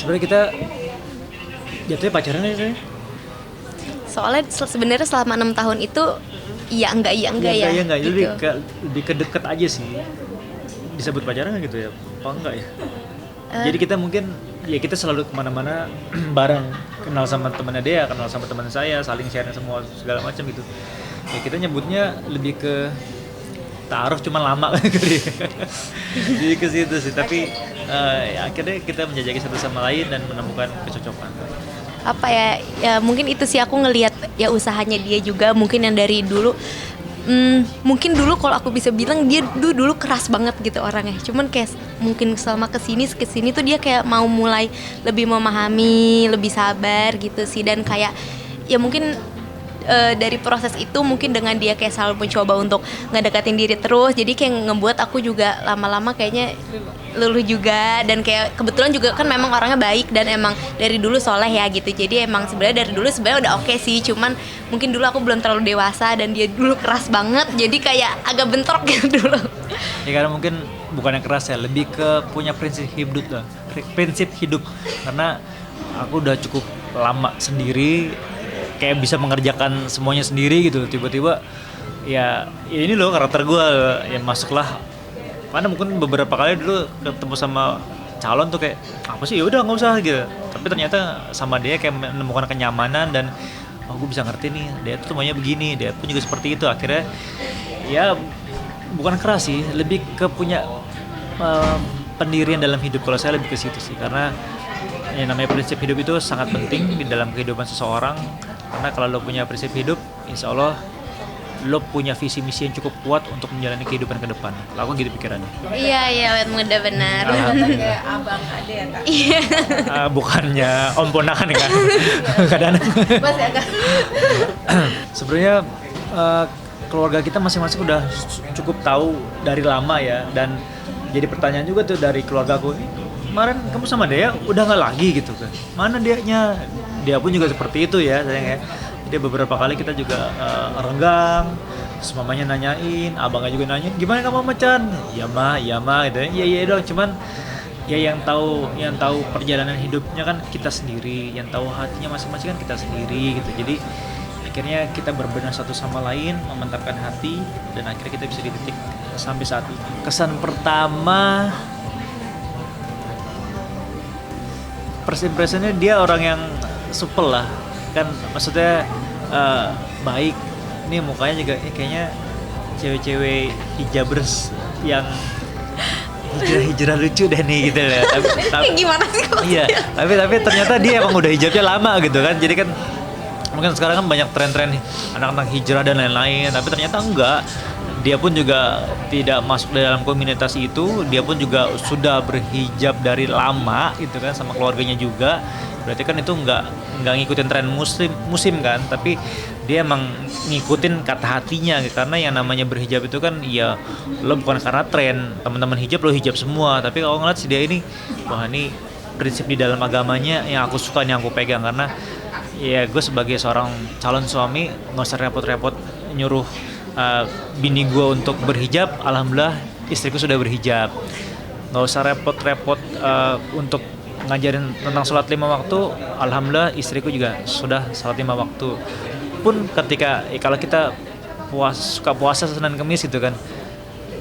sebenarnya kita jatuhnya pacaran aja. Soalnya sebenarnya selama 6 tahun itu iya enggak Iya enggak, gitu. lebih ke deket aja sih. Disebut pacaran nggak gitu ya? Apa enggak ya? Jadi kita mungkin ya kita selalu kemana-mana bareng, kenal sama temannya dia, kenal sama teman saya, saling share semua segala macam gitu. Ya kita nyebutnya lebih ke taruh cuma lama kan kali. Jadi ke situ sih, tapi ya akhirnya kita menjajaki satu sama lain dan menemukan kecocokan. Apa ya mungkin itu sih aku ngelihat ya usahanya dia juga mungkin yang dari dulu. Mungkin dulu kalau aku bisa bilang dia dulu keras banget gitu orangnya. Cuman kayak mungkin selama kesini tuh dia kayak mau mulai lebih memahami, lebih sabar gitu sih. Dan kayak ya mungkin dari proses itu mungkin dengan dia kayak selalu mencoba untuk ngedekatin diri terus, jadi kayak ngebuat aku juga lama-lama kayaknya luluh juga. Dan kayak kebetulan juga kan memang orangnya baik dan emang dari dulu soleh ya gitu. Jadi emang sebenarnya dari dulu sebenarnya udah oke sih, cuman mungkin dulu aku belum terlalu dewasa dan dia dulu keras banget, jadi kayak agak bentrok gitu dulu. Ya karena mungkin bukannya keras ya, lebih ke punya prinsip hidup lah, prinsip hidup. Karena aku udah cukup lama sendiri, kayak bisa mengerjakan semuanya sendiri gitu. Tiba-tiba ya ini loh karakter gue ya masuklah. Karena mungkin beberapa kali dulu ketemu sama calon tuh kayak apa sih, ya udah nggak usah gitu. Tapi ternyata sama dia kayak menemukan kenyamanan dan oh gue bisa ngerti nih, dia tuh semuanya begini, dia pun juga seperti itu. Akhirnya ya bukan keras sih, lebih ke punya pendirian dalam hidup. Kalau saya lebih ke situ sih, karena yang namanya prinsip hidup itu sangat penting di dalam kehidupan seseorang. Karena kalau lo punya prinsip hidup, insya Allah lo punya visi misi yang cukup kuat untuk menjalani kehidupan ke depan. Aku gitu pikirannya. Iya mudah benar. Kayak abang ade ya kak. Iya. Bukannya om ponakan kan? Kadang. Masih agak. Sebenarnya keluarga kita masing-masing udah cukup tahu dari lama ya. Dan jadi pertanyaan juga tuh dari keluarga aku, kemarin kamu sama Dea udah nggak lagi gitu kan? Mana Dea-nya? Dia pun juga seperti itu ya sayang ya. Jadi beberapa kali kita juga renggang, terus mamanya nanyain, abangnya juga nanyain, gimana kamu sama Chan? Iya mah gitu ya. Iya dong, cuman ya yang tahu perjalanan hidupnya kan kita sendiri, yang tahu hatinya masing-masing kan kita sendiri gitu. Jadi akhirnya kita berbenah satu sama lain, memantapkan hati, dan akhirnya kita bisa di titik sampai saat ini. Kesan pertama, first impressionnya dia orang yang supel lah kan, maksudnya baik. Ini mukanya juga kayaknya cewek-cewek hijabers yang hijrah lucu deh nih gitu lah. Tapi Gimana sih kalau iya, tapi ternyata dia emang udah hijabnya lama gitu kan. Jadi kan mungkin sekarang kan banyak tren-tren anak-anak hijrah dan lain-lain, tapi ternyata enggak. Dia pun juga tidak masuk dalam komunitas itu, dia pun juga sudah berhijab dari lama gitu kan, sama keluarganya juga. Berarti kan itu nggak ngikutin tren musim kan, tapi dia emang ngikutin kata hatinya gitu. Karena yang namanya berhijab itu kan ya lo bukan karena tren, teman-teman hijab lo hijab semua, tapi kalau ngeliat si dia ini, wah ini prinsip di dalam agamanya yang aku suka, yang aku pegang. Karena ya gue sebagai seorang calon suami nggak usah repot-repot nyuruh bini gue untuk berhijab. Alhamdulillah istriku sudah berhijab. Nggak usah repot-repot untuk ngajarin tentang sholat 5 waktu. Alhamdulillah istriku juga sudah sholat 5 waktu. Pun ketika kalau kita suka puasa Senin Kamis gitu kan,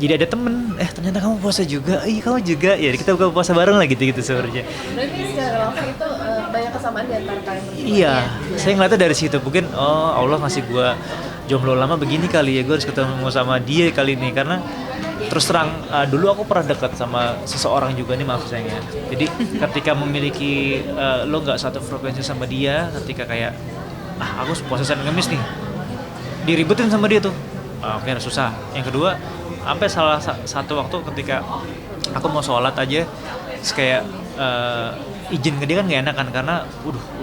jadi ada temen, ternyata kamu puasa juga, kamu juga, ya kita buka puasa bareng lah gitu sebenarnya. Berarti secara langsung itu banyak kesamaan di antara kalian berdua. Iya, saya ngeliatnya dari situ. Mungkin Allah ngasih gue jomblo lama begini kali ya, gue harus ketemu sama dia kali ini. Karena terus terang dulu aku pernah dekat sama seseorang juga nih, maaf sayangnya. Jadi ketika memiliki lo nggak satu frekuensi sama dia, ketika kayak aku puasa Senin Kamis nih, diributin sama dia tuh, oke susah. Yang kedua, sampai salah satu waktu ketika aku mau sholat aja, terus kayak izin ke dia kan gak enak kan, karena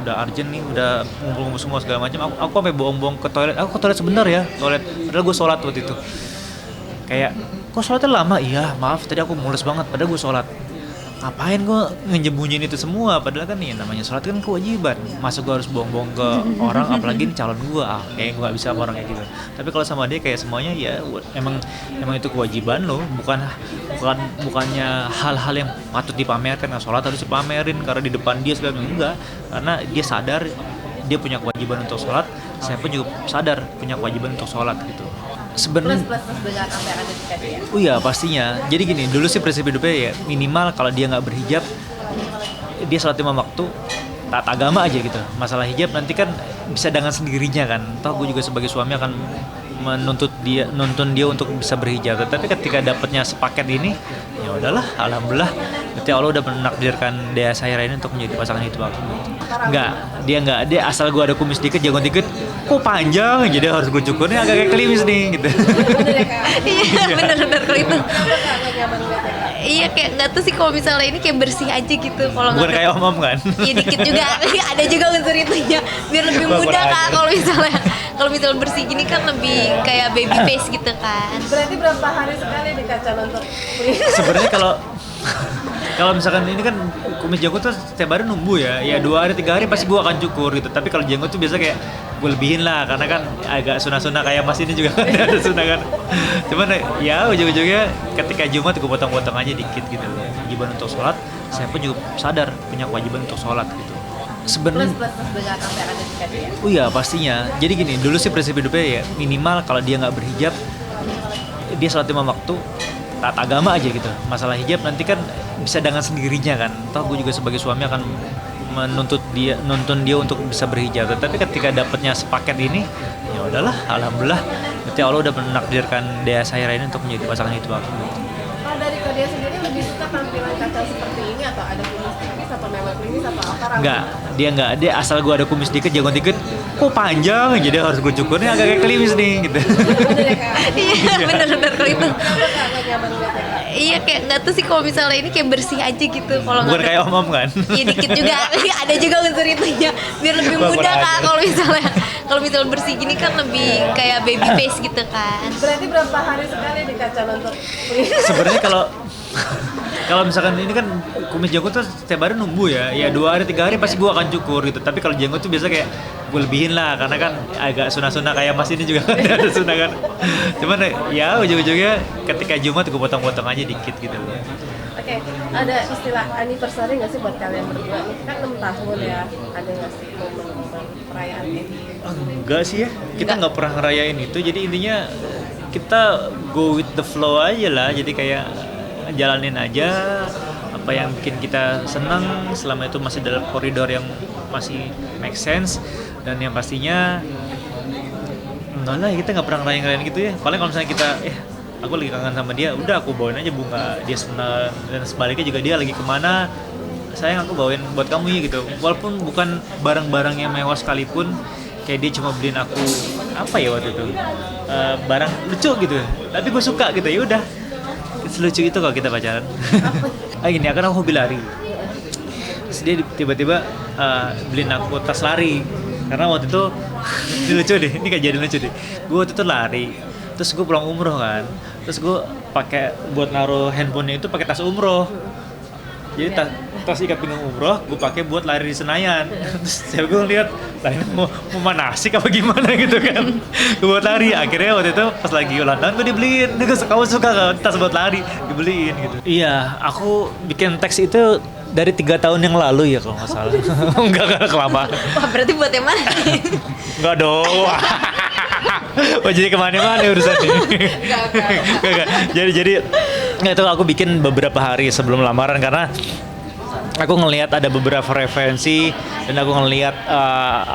udah urgent nih, udah ngumpul-ngumpul semua segala macam. Aku sampai bohong-bohong ke toilet. Aku ke toilet sebentar ya, padahal gue sholat waktu itu. Kayak, kok sholatnya lama? Iya maaf, tadi aku mules banget, padahal gue sholat. ngapain gue ngejembunyiin itu semua, padahal kan nih namanya sholat kan kewajiban, masa gue harus bohong-bohong ke orang, apalagi ini calon gue, kayak gue nggak bisa sama orang kayak gitu. Tapi kalau sama dia kayak semuanya ya emang itu kewajiban lo, bukannya hal-hal yang patut dipamerkan. Nah, sholat harus dipamerin karena di depan dia segala enggak, karena dia sadar dia punya kewajiban untuk sholat, saya pun juga sadar punya kewajiban untuk sholat gitu. Sebenarnya plus dengan apa yang ada di dia. oh iya pastinya. Jadi gini, dulu sih prinsip hidupnya ya minimal kalau dia nggak berhijab, dia sholat 5 waktu, taat agama aja gitu. Masalah hijab nanti kan bisa dengan sendirinya kan. Toh gue juga sebagai suami akan nuntun dia untuk bisa berhijab. Tapi ketika dapatnya sepaket ini, ya udahlah, alhamdulillah. Berarti Allah udah menakdirkan Dea Sahira ini untuk menjadi pasangan hidup aku. Dia asal gue ada kumis dikit, jagon dikit, kok panjang, jadi harus gue cukurnya agak kayak klimis nih gitu. Bener ya kak? Iya bener-bener kalau itu. Kenapa kak nggak nyaman ngeliatnya kak? Iya kayak nggak tahu sih kalau misalnya ini kayak bersih aja gitu. Kalau Bukan kayak om kan? Iya dikit juga, ada juga unsur itunya biar lebih Kurang mudah kak. aja. Kalau misalnya bersih gini kan lebih kayak baby face gitu kan. Berarti berapa hari sekali di kaca untuk Sebenarnya kalau misalkan ini kan kumis jenggot tuh setiap hari numbuh ya 2 hari 3 hari pasti gue akan cukur gitu. Tapi kalau jenggot tuh biasa kayak gue lebihin lah, karena kan agak sunah-sunah kayak mas ini juga kan ada sunah kan. Cuman ya ujung-ujungnya ketika Jumat gue potong-potong aja dikit gitu. Kewajiban untuk sholat, saya pun juga sadar punya kewajiban untuk sholat gitu. Sebenarnya plus dengan apa yang ada di dia. oh iya pastinya. Jadi gini, dulu sih prinsip hidupnya ya minimal kalau dia nggak berhijab, dia sholat 5 waktu, taat agama aja gitu. Masalah hijab nanti kan bisa dengan sendirinya kan. Toh gue juga sebagai suami akan nuntun dia untuk bisa berhijab. Tapi ketika dapatnya sepaket ini, ya udahlah, alhamdulillah. Berarti Allah udah menakdirkan Dea Sahira ini untuk menjadi pasangan hidup aku. Kalau dari kak dia sendiri lebih suka tampilan kaca seperti ini atau ada kumis tipis atau memang klimis atau apa? Enggak, dia asal gue ada kumis dikit, jagon dikit, kok panjang, jadi harus gue cukurnya agak kayak klimis nih gitu. Bener ya kak? Iya bener-bener kalau itu. Kenapa kak nggak nyaman ngeliatnya kak? Iya kayak nggak tahu sih kalau misalnya ini kayak bersih aja gitu. Kalau Bukan kayak om kan? Iya dikit juga, ada juga unsur itunya biar lebih Kurang mudah kak. aja. Kalau misalnya bersih gini kan lebih kayak baby face gitu kan. Berarti berapa hari sekali di kaca untuk Sebenarnya kalau misalkan ini kan kumis jenggot tuh setiap hari numbuh ya 2 hari 3 hari pasti gue akan cukur gitu. Tapi kalau jenggot tuh biasa kayak gue lebihin lah, karena kan agak sunah-sunah kayak mas ini juga kan ada sunah kan. Cuman ya ujung-ujungnya ketika Jumat gue potong-potong aja dikit gitu. Oke, ada istilah anniversary nggak sih buat kalian berdua? Ini kan 6 tahun ya, ada nggak sih momen perayaan ini? Enggak sih ya, kita nggak pernah ngerayain itu. Jadi intinya kita go with the flow aja lah. Jadi kayak jalanin aja apa yang bikin kita senang, selama itu masih dalam koridor yang masih make sense. Dan yang pastinya enggak lah, kita nggak pernah ngerayain gitu ya. Paling kalau misalnya kita aku lagi kangen sama dia, udah aku bawain aja bunga, dia senang. Dan sebaliknya juga dia lagi kemana, sayang aku bawain buat kamu ya gitu. Walaupun bukan barang-barang yang mewah sekalipun, kayak dia cuma beliin aku apa ya waktu itu, barang lucu gitu, tapi gue suka gitu, ya udah selucu itu kalau kita pacaran. Gini, akan aku hobi lari. Terus dia tiba-tiba beliin aku tas lari, karena waktu itu ini lucu deh, ini kejadian lucu deh. Gue waktu itu lari, terus gue pulang umroh kan, terus gue pakai buat naruh handphonenya itu pakai tas umroh. Jadi tas ikat pinggang umroh gue pakai buat lari di Senayan. Terus saya gue ngeliat lah ini mau manasik apa gimana gitu kan. Gue buat lari, akhirnya waktu itu pas lagi ulang tahun gue dibeliin. Kamu suka kan tas buat lari, dibeliin gitu. Iya, aku bikin teks itu dari 3 tahun yang lalu ya kalau nggak salah. Enggak kelamaan. Wah berarti buat yang mana? Enggak dong. Wah jadi kemana-mana urusannya. Enggak. Jadi nggak itu aku bikin beberapa hari sebelum lamaran, karena aku ngelihat ada beberapa referensi dan aku ngelihat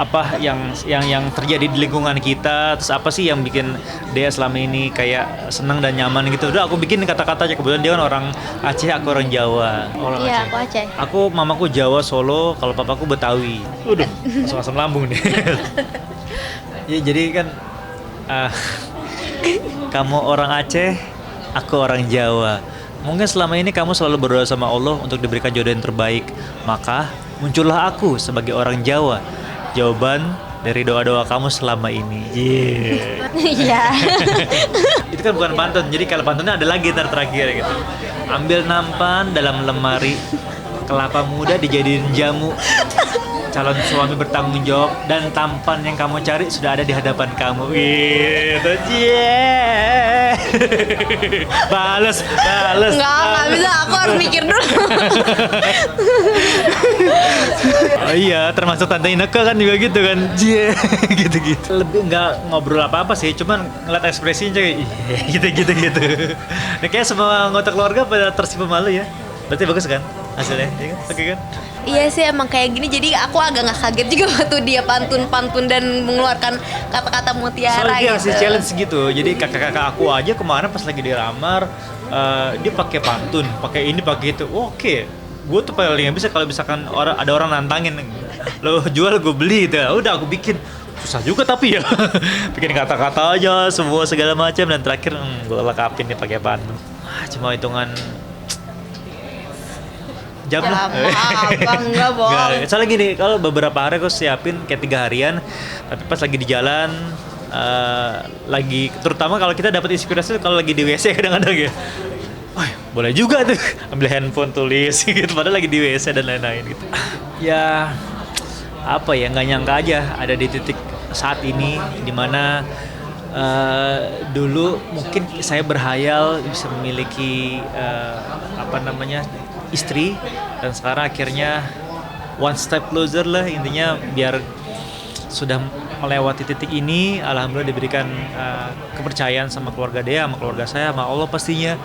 apa yang terjadi di lingkungan kita, terus apa sih yang bikin dia selama ini kayak senang dan nyaman gitu. Udah aku bikin kata-kata aja. Kebetulan dia kan orang Aceh, aku orang Jawa. Iya aku Aceh. Aku mamaku Jawa Solo, kalau papaku Betawi. Udah, langsung asam lambung nih. Ya jadi kan kamu orang Aceh, aku orang Jawa. Mungkin selama ini kamu selalu berdoa sama Allah untuk diberikan jodoh yang terbaik. Maka muncullah aku sebagai orang Jawa. Jawaban dari doa-doa kamu selama ini. Iya. Itu kan bukan pantun. Jadi kalau pantunnya ada lagi terakhir gitu. ambil nampan dalam lemari, kelapa muda dijadiin jamu. Calon suami bertanggung jawab dan tampan yang kamu cari sudah ada di hadapan kamu. Gitu, yeah. Bales. Nggak bisa, aku harus mikir dulu. Oh iya, termasuk Tante Ineke kan juga gitu kan. Yeah. Gitu-gitu. Lebih nggak ngobrol apa-apa sih, cuman ngeliat ekspresinya kayak gitu. Nah, kayak semua anggota keluarga pada tersipu malu ya. Berarti bagus kan hasilnya? Iya kan? Oke kan? Iya sih emang kayak gini, jadi aku agak nggak kaget juga waktu dia pantun dan mengeluarkan kata-kata mutiara Soalnya dia gitu. ngasih challenge gitu. Jadi kakak-kakak aku aja kemarin pas lagi dilamar, dia pakai pantun, pakai ini, pakai itu. Oke, gue tuh paling nggak bisa kalau misalkan ada orang nantangin, lo jual gue beli gitu. Udah aku bikin. Susah juga tapi ya. Bikin kata-kata aja, semua segala macam, dan terakhir gue lengkapin nih pakai pantun. Cuma hitungan jam lah. Enggak bohong. Nggak. Soalnya gini, kalau beberapa hari aku siapin kayak 3 harian, tapi pas lagi di jalan, lagi terutama kalau kita dapat inspirasi kalau lagi di WC kadang-kadang ya. Wah, boleh juga tuh ambil handphone tulis gitu, padahal lagi di WC dan lain-lain gitu. Ya apa ya, nggak nyangka aja ada di titik saat ini dimana dulu mungkin saya berhayal bisa memiliki istri, dan sekarang akhirnya one step closer lah, intinya biar sudah melewati titik ini, alhamdulillah diberikan kepercayaan sama keluarga dia, sama keluarga saya, sama Allah pastinya.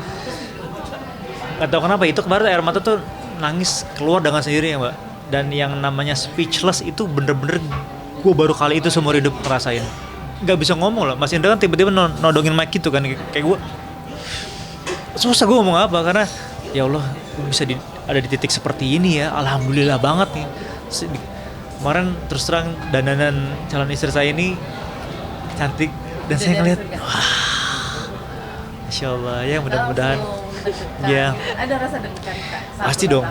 Gak tahu kenapa itu kemarin air mata tuh nangis keluar dengan sendirinya Mbak, dan yang namanya speechless itu bener-bener gue baru kali itu seumur hidup ngerasain. Gak bisa ngomong loh, Mas Indra kan tiba-tiba nodongin mic gitu kan, kayak gue susah gue ngomong apa, karena ya Allah bisa ada di titik seperti ini ya, alhamdulillah banget nih. Kemarin terus terang dandanan calon istri saya ini cantik, dan saya ngeliat wah, Masya Allah ya, mudah-mudahan ya. Ada rasa deg-degan Kak? Pasti dong.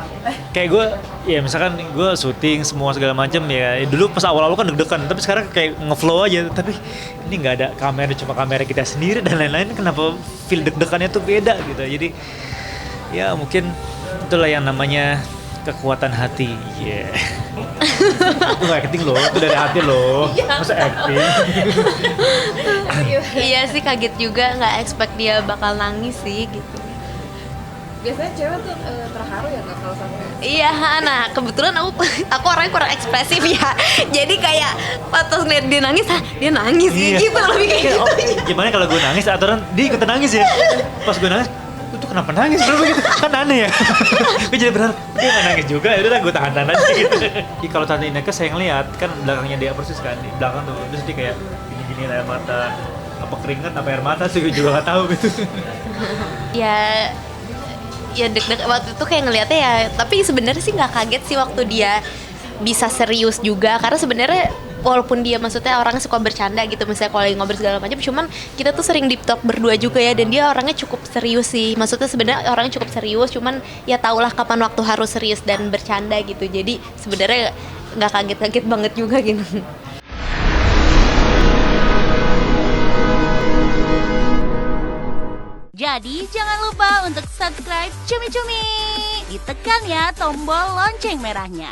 Kayak gue, ya misalkan gue syuting semua segala macam ya. Dulu pas awal-awal kan deg-degan, tapi sekarang kayak ngeflow aja. Tapi ini nggak ada kamera, cuma kamera kita sendiri dan lain-lain. Kenapa feel deg-degannya tuh beda gitu. Jadi ya mungkin itulah yang namanya kekuatan hati. Yeah. Itu nggak acting loh, itu dari hati loh. Masa acting? Iya sih, kaget juga, nggak expect dia bakal nangis sih gitu. Biasanya cewek tuh terharu ya Kak kalau sampai. Iya, nah kebetulan aku orangnya kurang ekspresif ya. Jadi kayak pas ngeliat dia nangis, dia nangis Iya. gitu, lebih kayak gitu. Gimana kalau gue nangis, aturan dia ikutan nangis ya. Pas gue nangis, gue tuh kenapa nangis? Berapa gitu? Kan aneh ya. Gue jadi berharap dia nggak nangis juga. Ya udah gue tahan aja gitu. Jadi kalau Tante Ineke saya ngeliat kan belakangnya dia persis kan, di belakang tuh terus dia kayak gini-gini air mata, apa keringet apa air mata sih gue juga nggak tahu gitu. Ya deg-deg waktu itu kayak ngeliatnya ya, tapi sebenarnya sih nggak kaget sih waktu dia bisa serius juga, karena sebenarnya walaupun dia maksudnya orangnya suka bercanda gitu, misalnya kalau lagi ngobrol segala macam, cuman kita tuh sering deep talk berdua juga ya, dan dia orangnya cukup serius sih, maksudnya sebenarnya orangnya cukup serius, cuman ya tahulah kapan waktu harus serius dan bercanda gitu, jadi sebenarnya nggak kaget-kaget banget juga gitu. Jadi jangan lupa untuk subscribe Cumi Cumi. Ditekan ya tombol lonceng merahnya.